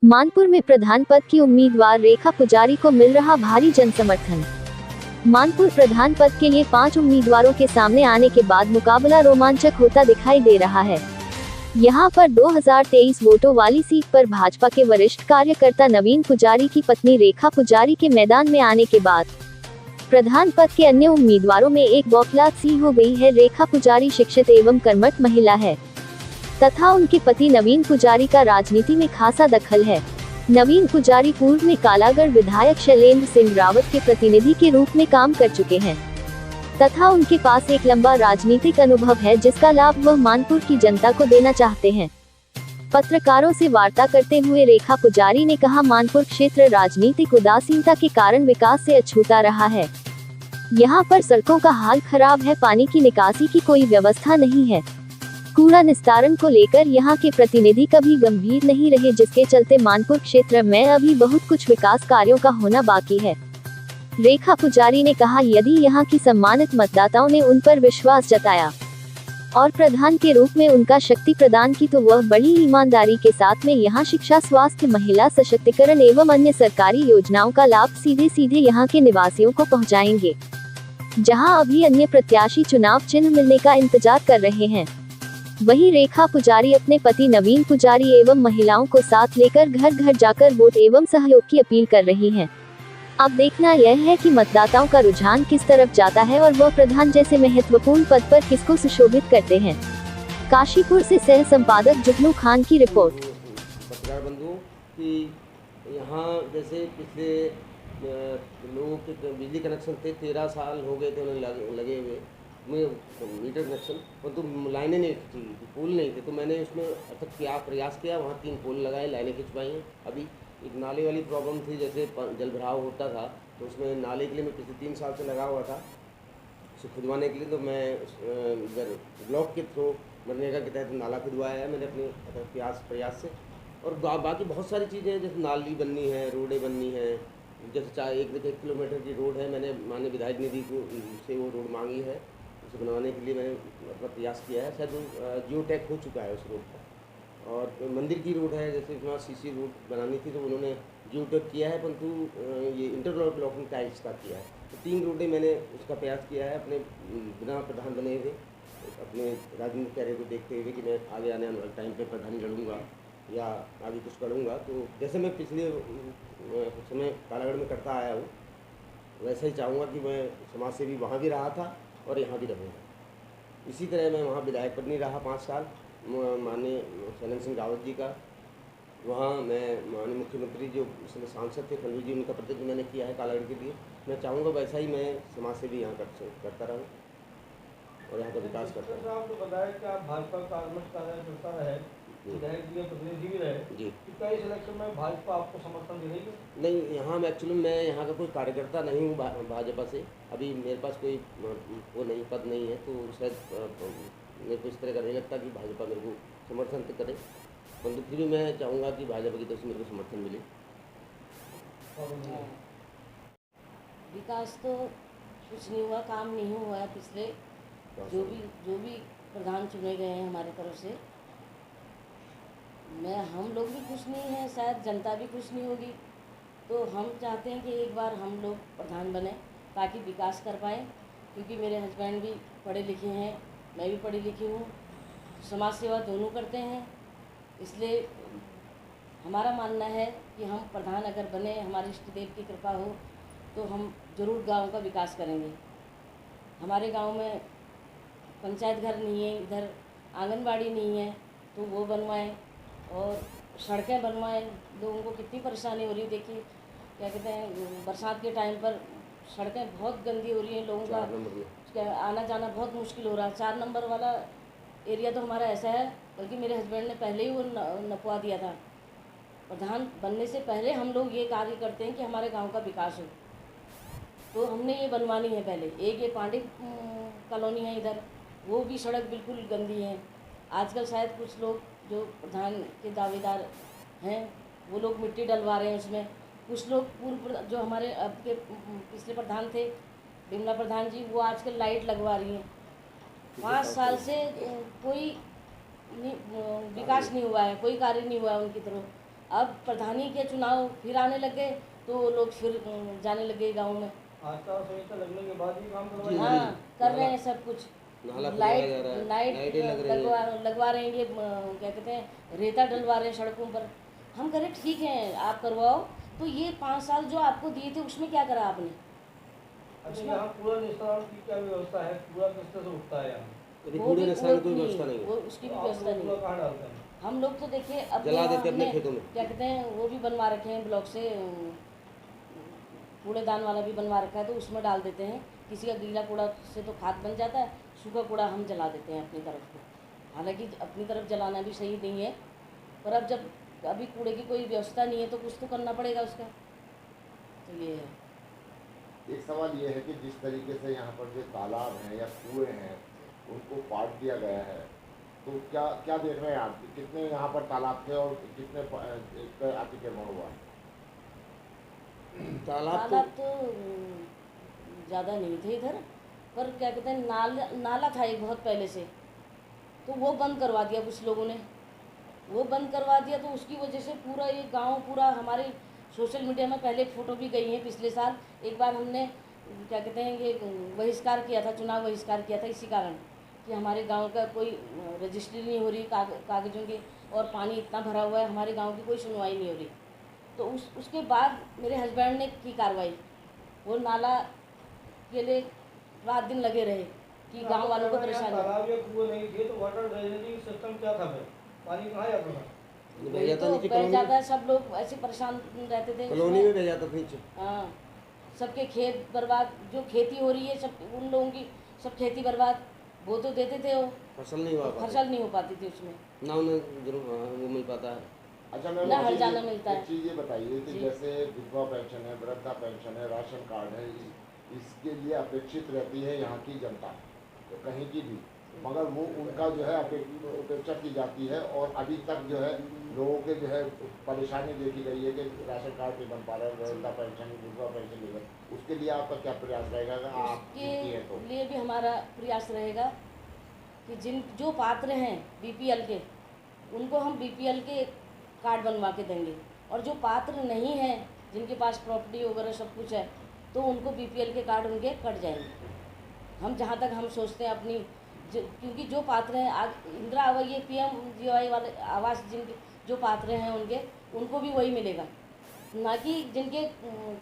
मानपुर में प्रधान पद की उम्मीदवार रेखा पुजारी को मिल रहा भारी जनसमर्थन। मानपुर प्रधान पद के लिए 5 उम्मीदवारों के सामने आने के बाद मुकाबला रोमांचक होता दिखाई दे रहा है। यहां पर 2023 वोटों वाली सीट पर भाजपा के वरिष्ठ कार्यकर्ता नवीन पुजारी की पत्नी रेखा पुजारी के मैदान में आने के बाद प्रधान पद के अन्य उम्मीदवारों में एक बौखलाहट सी हो गई है। रेखा पुजारी शिक्षित एवं कर्मठ महिला है तथा उनके पति नवीन पुजारी का राजनीति में खासा दखल है। नवीन पुजारी पूर्व में कालागढ़ विधायक शैलेंद्र सिंह रावत के प्रतिनिधि के रूप में काम कर चुके हैं तथा उनके पास एक लंबा राजनीतिक अनुभव है, जिसका लाभ वह मानपुर की जनता को देना चाहते हैं। पत्रकारों से वार्ता करते हुए रेखा पुजारी ने कहा, मानपुर क्षेत्र राजनीतिक उदासीनता के कारण विकास से अछूता रहा है। यहाँ पर सड़कों का हाल खराब है, पानी की निकासी की कोई व्यवस्था नहीं है, कूड़ा निस्तारण को लेकर यहाँ के प्रतिनिधि कभी गंभीर नहीं रहे, जिसके चलते मानपुर क्षेत्र में अभी बहुत कुछ विकास कार्यों का होना बाकी है। रेखा पुजारी ने कहा, यदि यहाँ की सम्मानित मतदाताओं ने उन पर विश्वास जताया और प्रधान के रूप में उनका शक्ति प्रदान की, तो वह बड़ी ईमानदारी के साथ में यहाँ शिक्षा, स्वास्थ्य, महिला सशक्तिकरण एवं अन्य सरकारी योजनाओं का लाभ सीधे सीधे यहाँ के निवासियों को पहुँचाएंगे, जहाँ अभी अन्य प्रत्याशी चुनाव चिन्ह मिलने का इंतजार कर रहे हैं। वहीं रेखा पुजारी अपने पति नवीन पुजारी एवं महिलाओं को साथ लेकर घर घर जाकर वोट एवं सहयोग की अपील कर रही हैं। अब देखना यह है कि मतदाताओं का रुझान किस तरफ जाता है और वह प्रधान जैसे महत्वपूर्ण पद पर किसको सुशोभित करते हैं। काशीपुर से सह संपादक जुगनू खान की रिपोर्ट। पत्रकार बंधुओं की यहाँ जैसे पिछले लोगों के बिजली कनेक्शन थे, 13 साल हो गए थे उन्हें लगे हुए मीटर कनेक्शन, परंतु लाइनें नहीं थी, पोल नहीं थे, तो मैंने उसमें अथक प्रयास किया, वहाँ 3 पोल लगाए, लाइनें खिंचवाई हैं। अभी एक नाले वाली प्रॉब्लम थी, जैसे जल भराव होता था, तो उसमें नाले के लिए मैं पिछले 3 साल से लगा हुआ था उसे खुदवाने के लिए, तो मैं इधर ब्लॉक के थ्रू मनरेगा के तहत नाला खुदवाया है मैंने अपने प्रयास से। और बाकी बहुत सारी चीज़ें हैं, जैसे नाली बननी है, रोडें बननी है, जैसे 1 किलोमीटर की रोड है, मैंने माननीय विधायक निधि को से वो रोड मांगी है, उसे बनवाने के लिए मैंने अपना प्रयास किया है। शायद जियो टैग हो चुका है उस रोड का। और मंदिर की रोड है, जैसे वहाँ सीसी रोड बनानी थी, तो उन्होंने जियो टैग किया है, परंतु ये इंटरलॉकिंग टाइल्स का किया है। तो 3 रोडें मैंने उसका प्रयास किया है अपने बिना प्रधान बने हुए, अपने राजनीतिक कैरियर को देखते हुए कि मैं आगे आने वाले टाइम पर प्रधान लड़ूंगा या आगे कुछ करूँगा। तो जैसे मैं पिछले समय कालागढ़ में करता आया हूँ, वैसा ही चाहूँगा कि मैं समाज सेवी वहाँ भी रहा था और यहाँ भी रहूँगा। इसी तरह मैं वहाँ विधायक पद नहीं रहा 5 साल माननीय शैलेंद्र सिंह रावत जी का, वहाँ मैं माननीय मुख्यमंत्री जो इस समय सांसद थे खंडू जी, उनका प्रतिनिधित्व मैंने किया है कालागढ़ के लिए। मैं चाहूँगा वैसा ही मैं समाज से भी यहाँ करता रहूँ और यहाँ का विकास करता रहूँ। आपको बताया कि आप भाजपा का है, विधायक जी प्रतिनिधि भी रहे जी, क्या इस इलेक्शन में भाजपा आपको समर्थन दे रही है? नहीं, यहाँ मैं एक्चुअली मैं यहाँ का कोई कार्यकर्ता नहीं हूँ भाजपा से, अभी मेरे पास कोई वो नहीं पद नहीं है, तो शायद मेरे को इस तरह का नहीं लगता कि भाजपा मेरे को समर्थन तो करे, परंतु फिर भी मैं चाहूँगा कि भाजपा की तरफ से मेरे को समर्थन मिले। विकास तो कुछ नहीं हुआ, काम नहीं हुआ है पिछले जो भी प्रधान चुने गए हैं हमारी तरफ से। हम लोग भी खुश नहीं हैं, शायद जनता भी खुश नहीं होगी, तो हम चाहते हैं कि एक बार हम लोग प्रधान बने ताकि विकास कर पाएँ, क्योंकि मेरे हस्बैंड भी पढ़े लिखे हैं, मैं भी पढ़ी लिखी हूँ, समाज सेवा दोनों करते हैं, इसलिए हमारा मानना है कि हम प्रधान अगर बने, हमारे इष्ट देव की कृपा हो, तो हम ज़रूर गांव का विकास करेंगे। हमारे गांव में पंचायत घर नहीं है, इधर आंगनबाड़ी नहीं है, तो वो बनवाएं और सड़कें बनवाएं। लोगों को कितनी परेशानी हो रही है, देखिए क्या कहते हैं, बरसात के टाइम पर सड़कें बहुत गंदी हो रही हैं, लोगों का आना जाना बहुत मुश्किल हो रहा है। 4 नंबर वाला एरिया तो हमारा ऐसा है, बल्कि मेरे हस्बैंड ने पहले ही वो नपवा दिया था। प्रधान बनने से पहले हम लोग ये कार्य करते हैं कि हमारे गांव का विकास हो, तो हमने ये बनवानी है पहले। एक ये पांडे कॉलोनी है इधर, वो भी सड़क बिल्कुल गंदी है। आजकल शायद कुछ लोग जो प्रधान के दावेदार हैं, वो लोग मिट्टी डलवा रहे हैं उसमें। कुछ लोग पूर्व जो हमारे अब के पिछले प्रधान थे, बिमला प्रधान जी, वो आजकल लाइट लगवा रही हैं। 5 साल से कोई विकास नहीं हुआ है, कोई कार्य नहीं हुआ है उनकी तरफ। अब प्रधानी के चुनाव फिर आने लग गए तो लोग फिर जाने लग गए गाँव में। आचार संहिता लगने के बाद ही काम करवाया जी, हाँ, कर रहे हैं सब कुछ। नाला खुदवाया लाइट जा रहा है, लाइट लाइटें लग रही हैं। लगवा रहे हैं, ये क्या कहते हैं, रेता डलवा रहे हैं सड़कों पर। हम कह रहे ठीक है आप करवाओ, तो ये 5 साल जो आपको दिए थे उसमें क्या करा आपने? अच्छा, यहाँ कूड़ा निस्तारण की क्या व्यवस्था है? कूड़ा किस तरह से उठता है यहाँ? अभी वो कूड़े भी निस्तारण की कोई नहीं, व्यवस्था नहीं है। वो उसकी भी तो आप व्यवस्था लोग नहीं कूड़ा है। कहाँ डालते हैं? हम लोग तो देखिए अपने जला यहाँ देते अपने हमने खेतों में। क्या कहते हैं वो भी बनवा रखे हैं ब्लॉक से, कूड़ेदान वाला भी बनवा रखा है, तो उसमें डाल देते हैं। किसी का गीला कूड़ा से तो खाद बन जाता है, सूखा कूड़ा हम जला देते हैं अपनी तरफ को। हालांकि अपनी तरफ जलाना भी सही नहीं है, पर अब जब अभी कूड़े की कोई व्यवस्था नहीं है तो कुछ तो करना पड़ेगा उसका। तो ये है। एक सवाल ये है कि जिस तरीके से यहाँ पर जो तालाब हैं या कुएं हैं उनको पाट दिया गया है, तो क्या क्या देख रहे हैं आप? कितने यहाँ पर तालाब थे और कितने अतिक्रमण हुआ है? तालाब तो ज़्यादा नहीं थे इधर, पर क्या कहते हैं नाला था एक बहुत पहले से, तो वो बंद करवा दिया कुछ लोगों ने। वो बंद करवा दिया तो उसकी वजह से पूरा ये गांव पूरा हमारे सोशल मीडिया में पहले फ़ोटो भी गई है। पिछले साल एक बार हमने क्या कहते हैं ये बहिष्कार किया था, चुनाव बहिष्कार किया था इसी कारण कि हमारे गांव का कोई रजिस्ट्री नहीं हो रही कागज़ों की, और पानी इतना भरा हुआ है, हमारे गांव की कोई सुनवाई नहीं हो रही। तो उसके बाद मेरे हस्बैंड ने की कार्रवाई, वो नाला के लिए रात दिन लगे रहे कि गांव वालों को परेशानी। तालाब या कुएं नहीं थे तो वाटर ड्रेनेजिंग सिस्टम क्या था फिर? पानी कहाँ जाता था? बह जाता नीचे बह जाता है, सब लोग ऐसे परेशान रहते थे कॉलोनी उसमें। में बह जाता था नीचे। हाँ, सबके खेत बर्बाद, जो खेती हो रही है सब उन लोगों की सब खेती बर्बाद। वो तो देते थे, वो फसल नहीं हुआ पाती, फसल नहीं हो पाती थी उसमें, ना उन्हें वो मिल पाता है। अच्छा मैम, ना हर जाना मिलता है। एक चीज़ ये बताइए कि जी। जैसे विधवा पेंशन है, वृद्धा पेंशन है, राशन कार्ड है, इसके लिए अपेक्षित रहती है यहाँ की जनता, तो कहीं की भी, मगर वो उनका जो है अपेक्षा की जाती है, और अभी तक जो है लोगों के जो है परेशानी देखी गई है कि राशन कार्ड नहीं बन पा रहा है, वृद्धा पेंशन, विधवा पेंशन नहीं बन। उसके लिए आपका क्या प्रयास रहेगा अगर आप जीती हैं तो? उसके लिए भी हमारा प्रयास रहेगा कि जो पात्र हैं बीपीएल के, उनको हम बीपीएल के कार्ड बनवा के देंगे, और जो पात्र नहीं हैं जिनके पास प्रॉपर्टी वगैरह सब कुछ है, तो उनको बीपीएल के कार्ड उनके कट जाएंगे। हम जहाँ तक हम सोचते हैं अपनी क्योंकि जो पात्र हैं आज इंदिरा आवास, ये पीएमजीवाई वाले आवास जिनके जो पात्र हैं उनको भी वही मिलेगा, ना कि जिनके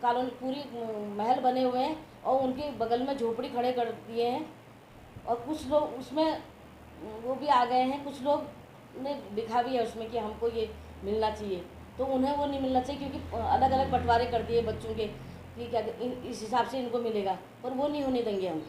कॉलोनी पूरी महल बने हुए हैं और उनके बगल में झोपड़ी खड़े कर दिए हैं, और कुछ लोग उसमें वो भी आ गए हैं, कुछ लोग ने लिखा भी है उसमें कि हमको ये मिलना चाहिए, तो उन्हें वो नहीं मिलना चाहिए क्योंकि अलग अलग बंटवारे कर दिए बच्चों के कि क्या इस हिसाब से इनको मिलेगा, पर वो नहीं होने देंगे हम।